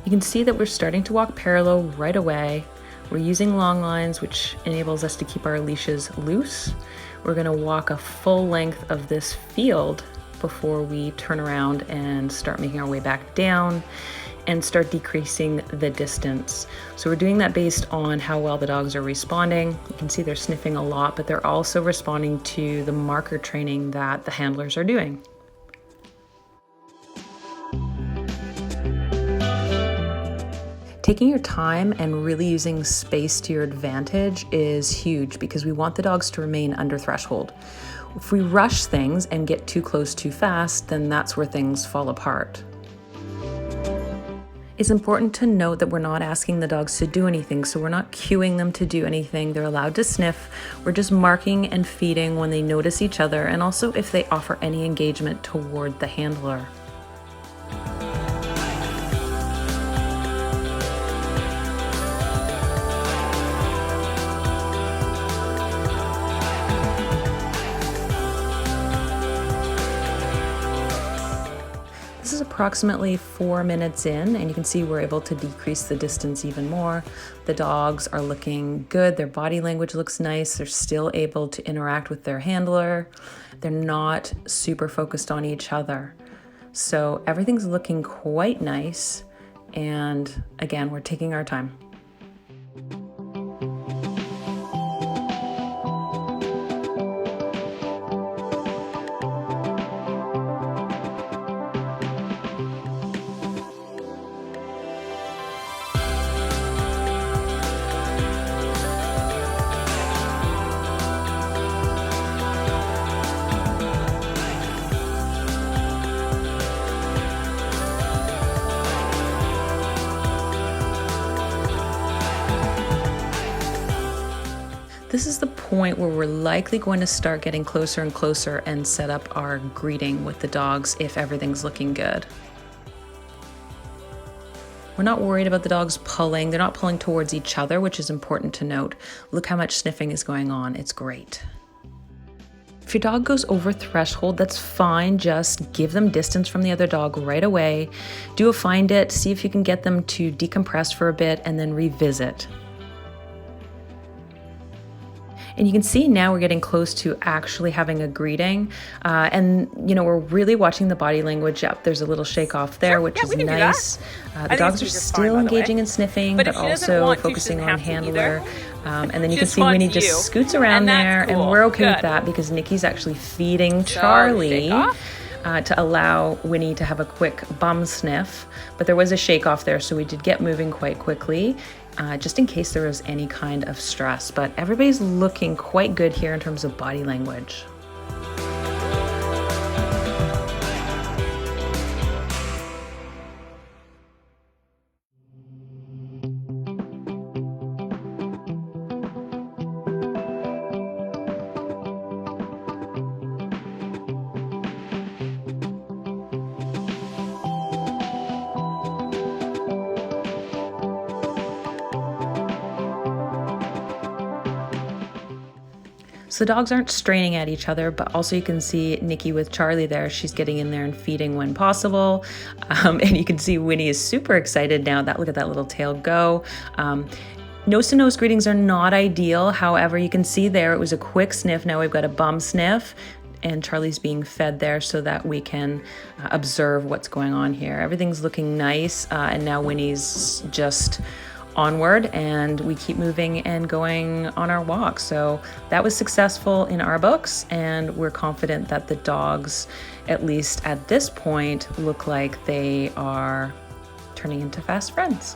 You can see that we're starting to walk parallel right away. We're using long lines, which enables us to keep our leashes loose. We're gonna walk a full length of this field before we turn around and start making our way back down and start decreasing the distance. So we're doing that based on how well the dogs are responding. You can see they're sniffing a lot, but they're also responding to the marker training that the handlers are doing. Taking your time and really using space to your advantage is huge because we want the dogs to remain under threshold. If we rush things and get too close too fast, then that's where things fall apart. It's important to note that we're not asking the dogs to do anything, so we're not cueing them to do anything. They're allowed to sniff. We're just marking and feeding when they notice each other, and also if they offer any engagement toward the handler. This is approximately 4 minutes in, and you can see we're able to decrease the distance even more. The dogs are looking good. Their body language looks nice. They're still able to interact with their handler. They're not super focused on each other. So everything's looking quite nice. And again, we're taking our time. This is the point where we're likely going to start getting closer and closer and set up our greeting with the dogs if everything's looking good. We're not worried about the dogs pulling. They're not pulling towards each other, which is important to note. Look how much sniffing is going on. It's great. If your dog goes over threshold, that's fine. Just give them distance from the other dog right away. Do a find it, see if you can get them to decompress for a bit and then revisit. And you can see now we're getting close to actually having a greeting. And you know, we're really watching the body language. Yep, there's a little shake off there, which is nice. The dogs are still engaging and sniffing, but also focusing on handler. And then you can see Winnie just scoots around there, and we're okay with that because Nikki's actually feeding Charlie to allow Winnie to have a quick bum sniff. But there was a shake off there, so we did get moving quite quickly. Just in case there was any kind of stress, but everybody's looking quite good here in terms of body language. So the dogs aren't straining at each other, but also you can see Nikki with Charlie there. She's getting in there and feeding when possible. And you can see Winnie is super excited now. Look at that little tail go. Nose-to-nose greetings are not ideal. However, you can see there it was a quick sniff. Now we've got a bum sniff, and Charlie's being fed there so that we can observe what's going on here. Everything's looking nice, and now Winnie's just onward, and we keep moving and going on our walk. So that was successful in our books, and we're confident that the dogs, at least at this point, look like they are turning into fast friends.